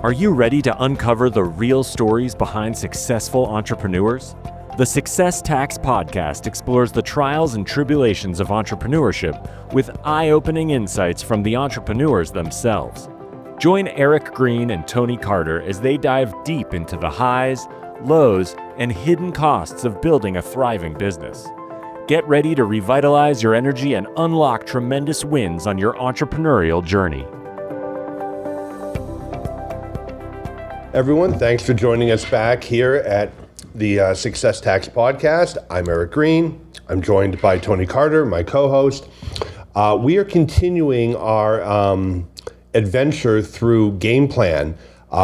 Are you ready to uncover the real stories behind successful entrepreneurs? The Success Tax Podcast explores the trials and tribulations of entrepreneurship with eye-opening insights from the entrepreneurs themselves. Join Eric Green and Tony Carter as they dive deep into the highs, lows, and hidden costs of building a thriving business. Get ready to revitalize your energy and unlock tremendous wins on your entrepreneurial journey. Everyone, thanks for joining us back here at the Success Tax Podcast. I'm Eric Green. I'm joined by Tony Carter, my co-host. We are continuing our adventure through G.A.M.E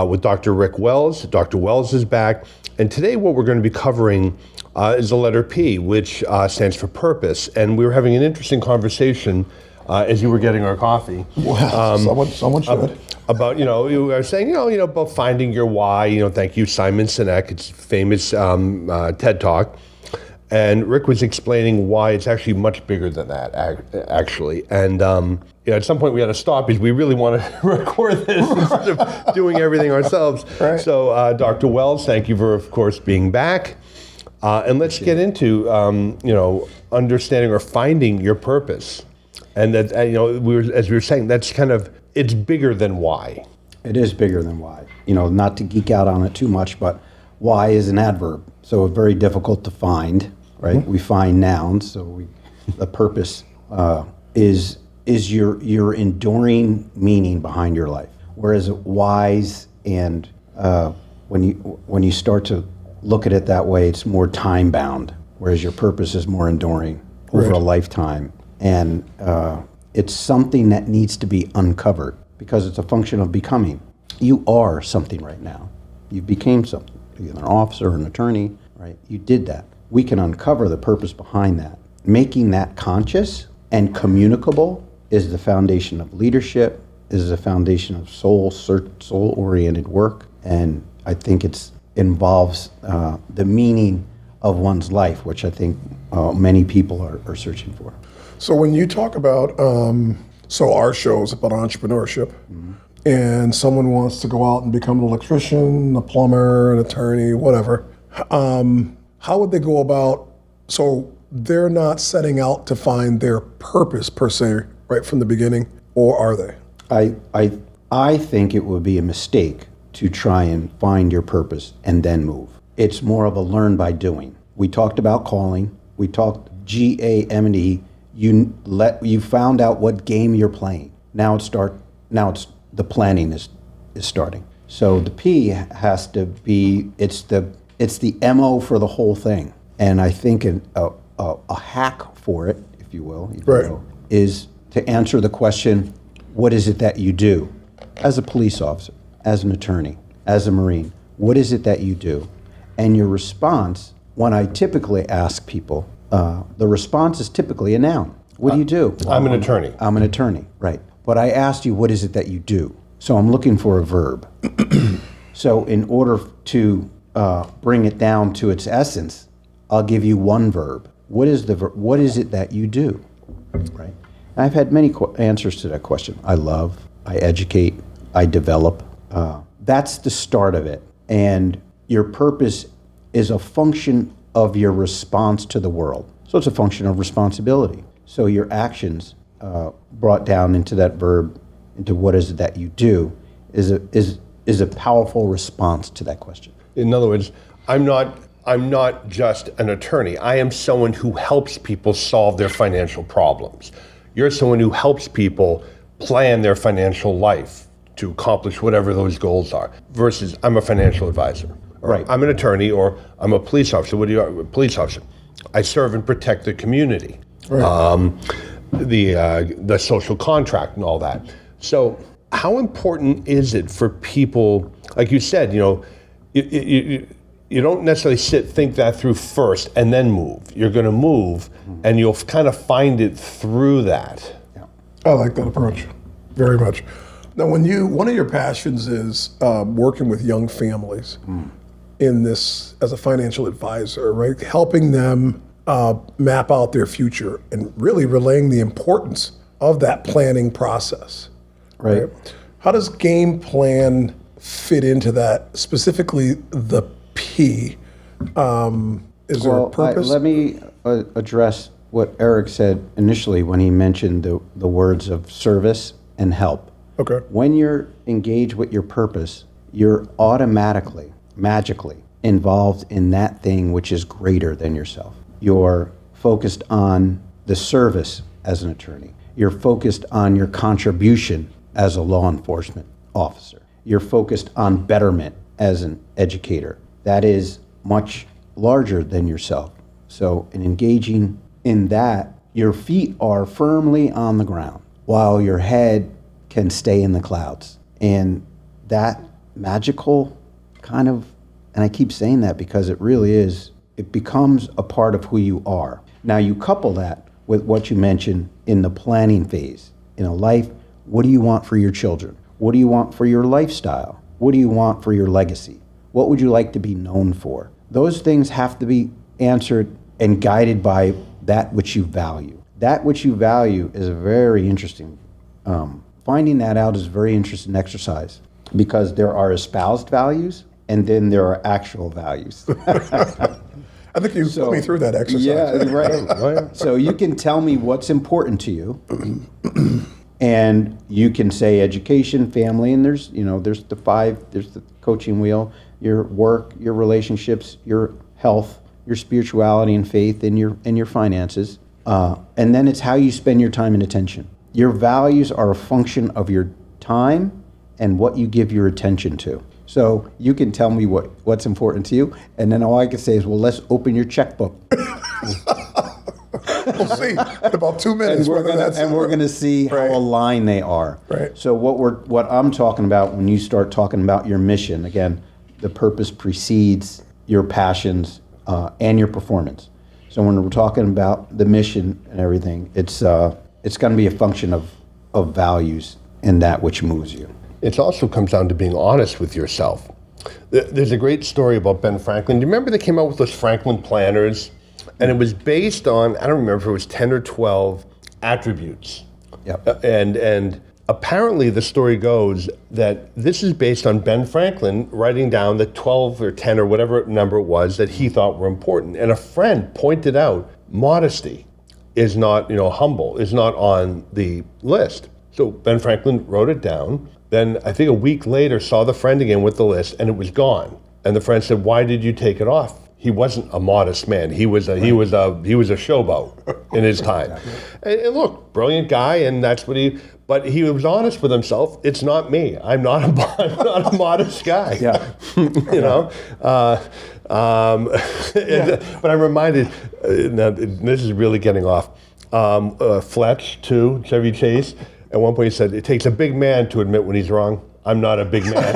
with Dr. Rick Wells. Dr. Wells is back. And today what we're going to be covering is the letter P, which stands for purpose. And we were having an interesting conversation as you were getting our coffee. Well, someone should. About, you were saying, about finding your why, thank you, Simon Sinek, it's famous TED Talk. And Rick was explaining why it's actually much bigger than that, actually. And at some point we had to stop because we really want to record this instead of doing everything ourselves. Right. So Dr. Wells, thank you for, of course, being back. And let's get into, understanding or finding your purpose. And that, as we were saying, that's kind of, it's bigger than why. It is bigger than why. Not to geek out on it too much, but why is an adverb. So it's very difficult to find, right? Mm-hmm. We find nouns, so the purpose is your enduring meaning behind your life. Whereas whys and when you start to look at it that way, it's more time bound. Whereas your purpose is more enduring over a lifetime. And it's something that needs to be uncovered because it's a function of becoming. You are something right now. You became something. You're an officer or an attorney, right? You did that. We can uncover the purpose behind that. Making that conscious and communicable is the foundation of leadership, is the foundation of soul-oriented work, and I think it involves the meaning of one's life, which I think many people are searching for. So when you talk about, our show is about entrepreneurship, mm-hmm. and someone wants to go out and become an electrician, a plumber, an attorney, whatever, how would they go about, so they're not setting out to find their purpose per se, right from the beginning, or are they? I think it would be a mistake to try and find your purpose and then move. It's more of a learn by doing. We talked about calling, we talked G.A.M.E, you found out what game you're playing. Now it's the planning is starting. So the P has to be it's the MO for the whole thing. And I think a hack for it, if you will, is to answer the question, what is it that you do? As a police officer, as an attorney, as a Marine, what is it that you do? And your response, when I typically ask people, the response is typically a noun. What do you do? I'm an attorney. I'm an attorney, right. But I asked you, what is it that you do? So I'm looking for a verb. So in order to bring it down to its essence, I'll give you one verb. What is the verb? What is it that you do? Right. And I've had many answers to that question. I love, I educate, I develop. That's the start of it. And your purpose is a function of your response to the world. So it's a function of responsibility. So your actions brought down into that verb, into what is it that you do, is a powerful response to that question. In other words, I'm not just an attorney. I am someone who helps people solve their financial problems. You're someone who helps people plan their financial life to accomplish whatever those goals are, versus I'm a financial advisor. Right. I'm an attorney, or I'm a police officer. What are you? A police officer. I serve and protect the community, right. The social contract and all that. So how important is it for people, like you said, you don't necessarily think that through first and then move. You're going to move, and you'll kind of find it through that. Yeah. I like that approach very much. Now, one of your passions is working with young families in this as a financial advisor, right? Helping them map out their future and really relaying the importance of that planning process. Right. How does G.A.M.E. fit into that? Specifically, the P. Is there a purpose? Let me address what Eric said initially when he mentioned the words of service and help. Okay. When you're engaged with your purpose, you're automatically, magically involved in that thing which is greater than yourself. You're focused on the service as an attorney. You're focused on your contribution as a law enforcement officer. You're focused on betterment as an educator. That is much larger than yourself. So in engaging in that, your feet are firmly on the ground while your head can stay in the clouds. And that magical kind of, and I keep saying that because it really is, it becomes a part of who you are. Now you couple that with what you mentioned in the planning phase. In a life, what do you want for your children? What do you want for your lifestyle? What do you want for your legacy? What would you like to be known for? Those things have to be answered and guided by that which you value. That which you value is a very interesting, finding that out is a very interesting exercise because there are espoused values and then there are actual values. I think you put me through that exercise. Yeah, right. So you can tell me what's important to you, and you can say education, family, and there's the five. There's the coaching wheel, your work, your relationships, your health, your spirituality and faith, and your finances, and then it's how you spend your time and attention. Your values are a function of your time and what you give your attention to. So you can tell me what's important to you, and then all I can say is, well, let's open your checkbook. We'll see in about 2 minutes. And we're going to see how aligned they are. Right. So what I'm talking about when you start talking about your mission, again, the purpose precedes your passions and your performance. So when we're talking about the mission and everything, it's going to be a function of values and that which moves you. It also comes down to being honest with yourself. There's a great story about Ben Franklin. Do you remember they came out with those Franklin planners? And it was based on, I don't remember if it was 10 or 12 attributes. Yep. And apparently the story goes that this is based on Ben Franklin writing down the 12 or 10 or whatever number it was that he thought were important. And a friend pointed out modesty is not, humble, is not on the list. So Ben Franklin wrote it down. Then I think a week later saw the friend again with the list and it was gone. And the friend said, "Why did you take it off?" He wasn't a modest man. He was a showboat in his time. And look, brilliant guy, and that's what but he was honest with himself. It's not me. I'm not a modest guy. Yeah. But I'm reminded, now this is really getting off, Fletch too, Chevy Chase. At one point he said, "It takes a big man to admit when he's wrong. I'm not a big man."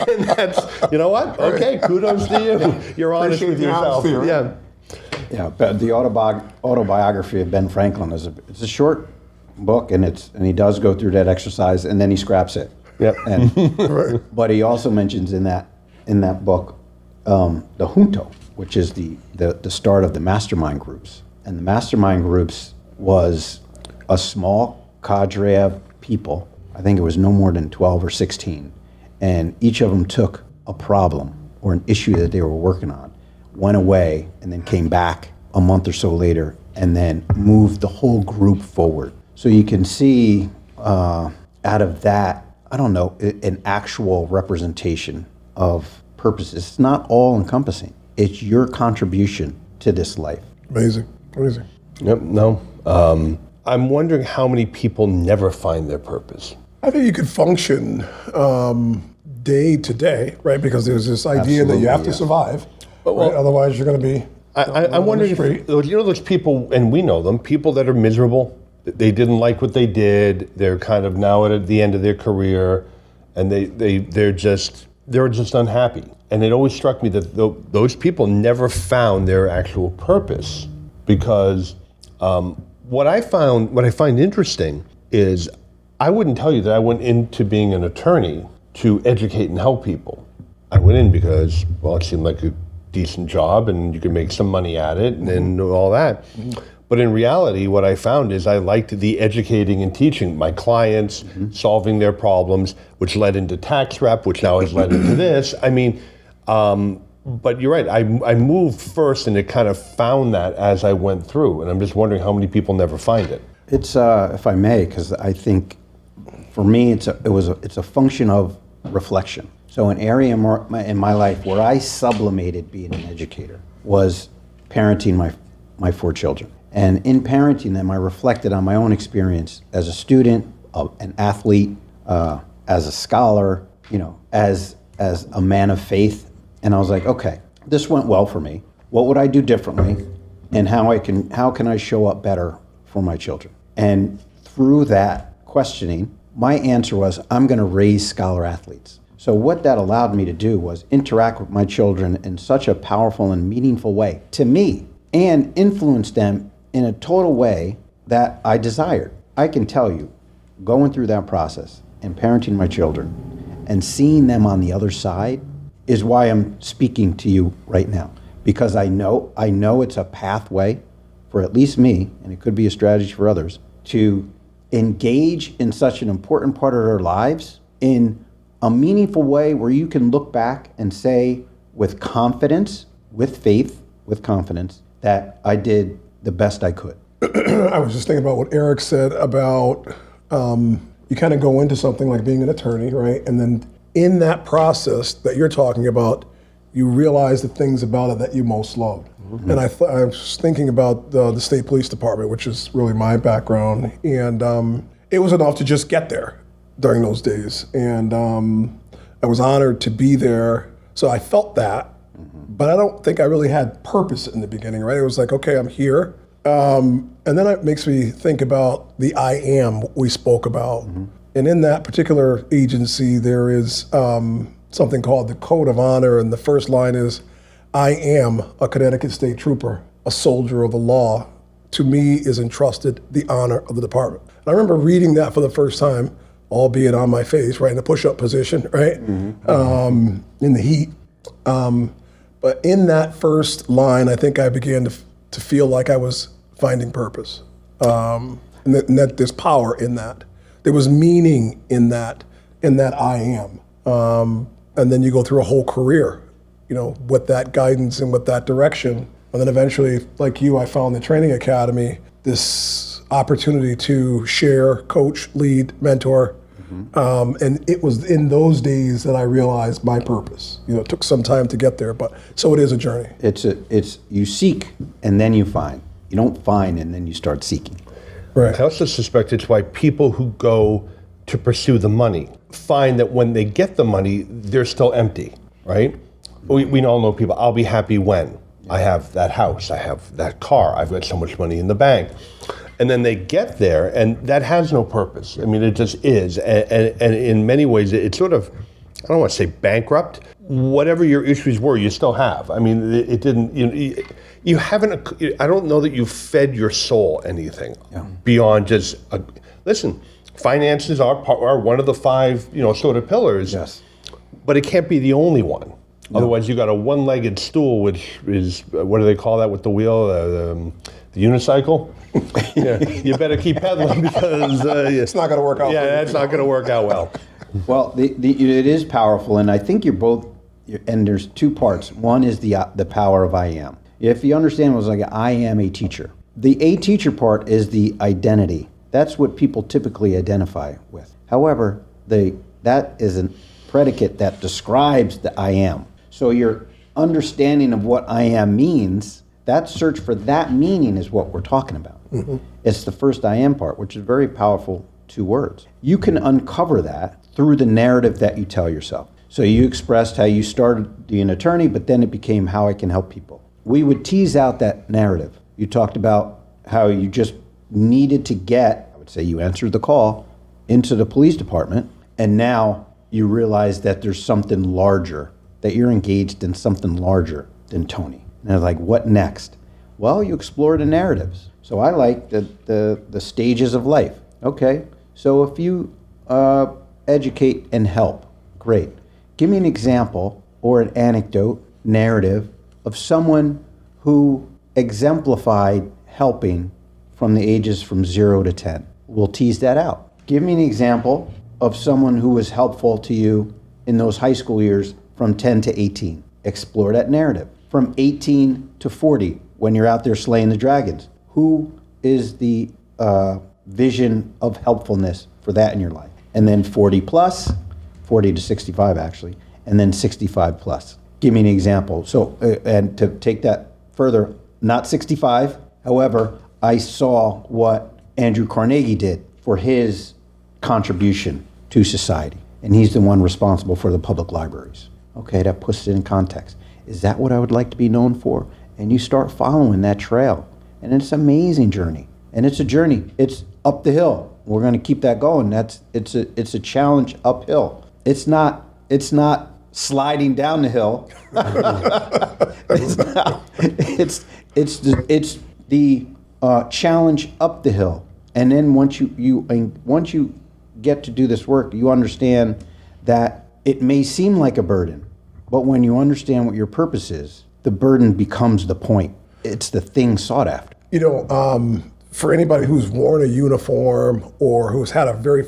And that's, you know what? Okay, kudos to you. You're honest with yourself. Yeah. Yeah, but the autobiography of Ben Franklin it's a short book, and he does go through that exercise, and then he scraps it. Yep. And, but he also mentions in that book the junto, which is the start of the mastermind groups, and the mastermind groups was a small cadre of people. I think it was no more than 12 or 16. And each of them took a problem or an issue that they were working on, went away, and then came back a month or so later, and then moved the whole group forward. So you can see out of that, I don't know, an actual representation of purposes. It's not all encompassing. It's your contribution to this life. Amazing. Yep, no. I'm wondering how many people never find their purpose. I think you could function day to day, right? Because there's this idea that you have to survive, right? Otherwise you're going to be I'm wondering if, those people, and we know them, people that are miserable, they didn't like what they did, they're kind of now at the end of their career, and they're just unhappy. And it always struck me that those people never found their actual purpose, because what I find interesting is I wouldn't tell you that I went into being an attorney to educate and help people. I went in because, well, it seemed like a decent job and you could make some money at it and all that. Mm-hmm. But in reality, what I found is I liked the educating and teaching my clients, solving their problems, which led into tax rep, which now has led into this. I mean, but you're right. I moved first, and it kind of found that as I went through. And I'm just wondering how many people never find it. It's, if I may, because I think for me, it's a function of reflection. So an area in my life where I sublimated being an educator was parenting my 4 children. And in parenting them, I reflected on my own experience as a student, an athlete, as a scholar, as a man of faith. And I was like, okay, this went well for me. What would I do differently? And how can I show up better for my children? And through that questioning, my answer was, I'm going to raise scholar athletes. So what that allowed me to do was interact with my children in such a powerful and meaningful way to me, and influence them in a total way that I desired. I can tell you, going through that process and parenting my children and seeing them on the other side is why I'm speaking to you right now. Because I know it's a pathway for at least me, and it could be a strategy for others, to engage in such an important part of their lives in a meaningful way where you can look back and say with confidence, with faith, with confidence, that I did the best I could. I was just thinking about what Eric said about you kind of go into something like being an attorney, right? And then in that process that you're talking about, you realize the things about it that you most loved. Mm-hmm. And I was thinking about the state police department, which is really my background. And it was enough to just get there during those days. And I was honored to be there. So I felt that, but I don't think I really had purpose in the beginning, right? It was like, okay, I'm here. And then it makes me think about the I am we spoke about. Mm-hmm. And in that particular agency, there is something called the Code of Honor. And the first line is, I am a Connecticut State Trooper, a soldier of the law. To me is entrusted the honor of the department. And I remember reading that for the first time, albeit on my face, right, in the push-up position, right, in the heat. But in that first line, I think I began to feel like I was finding purpose. And that there's power in that. There was meaning in that I am. And then you go through a whole career, with that guidance and with that direction. And then eventually, like you, I found the training academy, this opportunity to share, coach, lead, mentor. And it was in those days that I realized my purpose. It took some time to get there, but so it is a journey. It's you seek and then you find. You don't find and then you start seeking. Right. I also suspect it's why people who go to pursue the money find that when they get the money, they're still empty, right? We all know people, I'll be happy when I have that house, I have that car, I've got so much money in the bank. And then they get there, and that has no purpose. I mean, it just is. And in many ways, it's sort of, I don't want to say bankrupt. Whatever your issues were, you still have. I mean, it didn't, you haven't, I don't know that you've fed your soul anything beyond just, listen, finances are one of the 5, sort of pillars. Yes. But it can't be the only one. No. Otherwise, you got a one-legged stool, which is, what do they call that with the wheel? The unicycle? Yeah, you better keep pedaling because it's not going to work out. Yeah, that's not going to work out well. Well, it is powerful, and I think you're both. And there's 2 parts. One is the power of I am. If you understand, it was like I am a teacher. The a teacher part is the identity. That's what people typically identify with. However, that is a predicate that describes the I am. So your understanding of what I am means, that search for that meaning is what we're talking about. Mm-hmm. It's the first I am part, which is very powerful 2 words. You can uncover that through the narrative that you tell yourself. So you expressed how you started being an attorney, but then it became how I can help people. We would tease out that narrative. You talked about how you just needed to get, I would say you answered the call, into the police department, and now you realize that there's something larger, that you're engaged in something larger than Tony. And I was like, what next? Well, you explore the narratives. So I like the stages of life. Okay, so if you educate and help, great. Give me an example or an anecdote, narrative of someone who exemplified helping from the ages from 0 to 10. We'll tease that out. Give me an example of someone who was helpful to you in those high school years from 10 to 18. Explore that narrative. From 18 to 40, when you're out there slaying the dragons, who is the vision of helpfulness for that in your life? And then 40 plus, 40 to 65 actually, and then 65 plus. Give me an example. So, and to take that further, not 65, however, I saw what Andrew Carnegie did for his contribution to society. And he's the one responsible for the public libraries. Okay, that puts it in context. Is that what I would like to be known for? And you start following that trail. And it's an amazing journey. And it's a journey. It's up the hill. We're going to keep that going. It's a challenge uphill. It's not sliding down the hill. It's the challenge up the hill. And then once you get to do this work, you understand that it may seem like a burden, but when you understand what your purpose is, the burden becomes the point. It's the thing sought after. You know, for anybody who's worn a uniform or who's had a very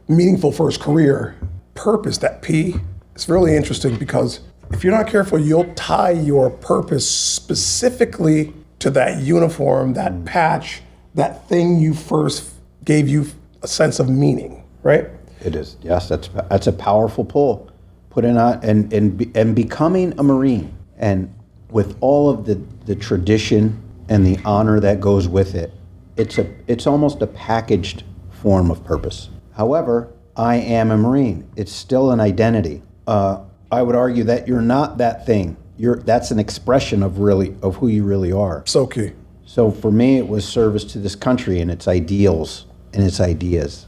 meaningful first career, purpose, that P, it's really interesting because if you're not careful, you'll tie your purpose specifically to that uniform, that patch, that thing you first gave you a sense of meaning, right? It is. Yes, that's a powerful pull. Put in and becoming a Marine, and with all of the tradition and the honor that goes with it, it's almost a packaged form of purpose. However, I am a Marine. It's still an identity. I would argue that you're not that thing. That's an expression of who you really are. So key. So for me, it was service to this country and its ideals and its ideas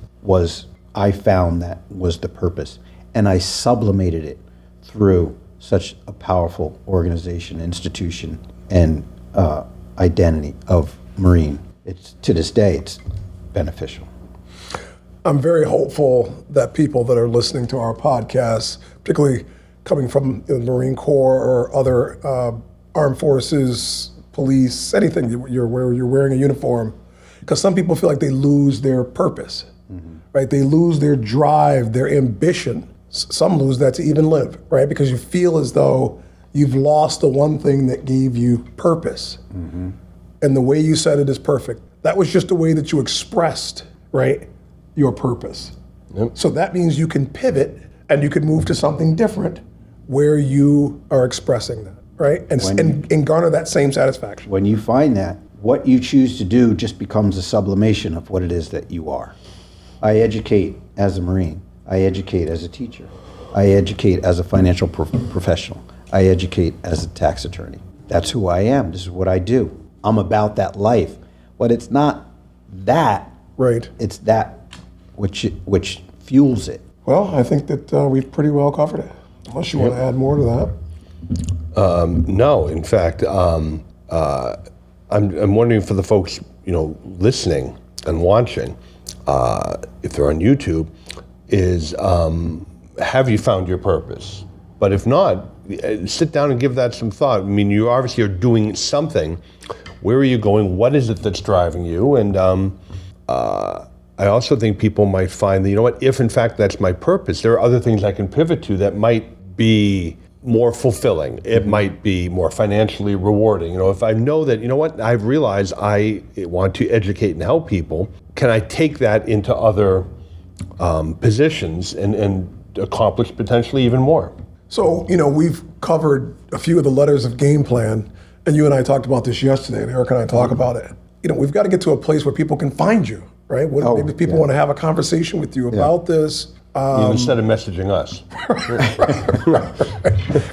I found that was the purpose. And I sublimated it through such a powerful organization, institution, and identity of Marine. To this day, it's beneficial. I'm very hopeful that people that are listening to our podcast, particularly coming from the Marine Corps or other armed forces, police, anything where you're wearing a uniform, because some people feel like they lose their purpose, right? They lose their drive, their ambition. Some lose that to even live, right? Because you feel as though you've lost the one thing that gave you purpose. And the way you said it is perfect. That was just the way that you expressed, right, your purpose. Yep. So that means you can pivot and you can move to something different where you are expressing that, right? And garner that same satisfaction. When you find that, what you choose to do just becomes a sublimation of what it is that you are. I educate as a Marine. I educate as a teacher. I educate as a financial professional. I educate as a tax attorney. That's who I am. This is what I do. I'm about that life. But it's not that. Right. It's that which fuels it. Well, I think that we've pretty well covered it. Unless you want to add more to that. No, in fact, I'm wondering for the folks listening and watching, if they're on YouTube, is have you found your purpose? But if not, sit down and give that some thought. I mean, you obviously are doing something. Where are you going? What is it that's driving you? And I also think people might find that, if in fact that's my purpose, there are other things I can pivot to that might be more fulfilling. It might be more financially rewarding. If I know that, I've realized I want to educate and help people, can I take that into other positions and accomplish potentially even more? So, we've covered a few of the letters of game plan, and you and I talked about this yesterday, and Eric and I talk about it. We've got to get to a place where people can find you, right? Maybe people want to have a conversation with you about this. Instead of messaging us.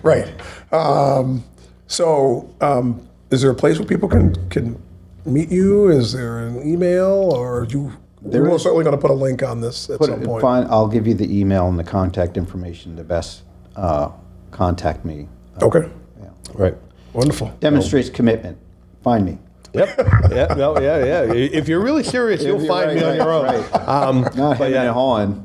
Right. Is there a place where people can meet you? Is there an email, or we're most certainly going to put a link on this at some point. Fine, I'll give you the email and the contact information. The best contact me. Okay. Yeah. Right. Wonderful. Demonstrates commitment. Find me. Yep. Yeah. If you're really serious, you'll find me on your own. Right. Not hemming and hawing.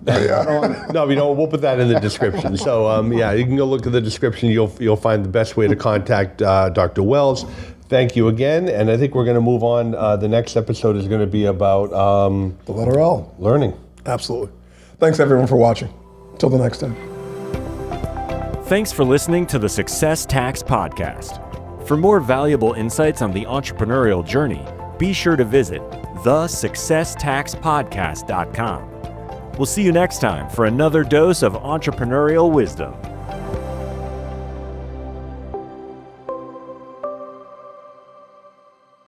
No, we'll put that in the description. So, you can go look at the description. You'll find the best way to contact Dr. Wells. Thank you again. And I think we're going to move on. The next episode is going to be about The letter L. learning. Absolutely. Thanks, everyone, for watching. Till the next time. Thanks for listening to the Success Tax Podcast. For more valuable insights on the entrepreneurial journey, be sure to visit thesuccesstaxpodcast.com. We'll see you next time for another dose of entrepreneurial wisdom.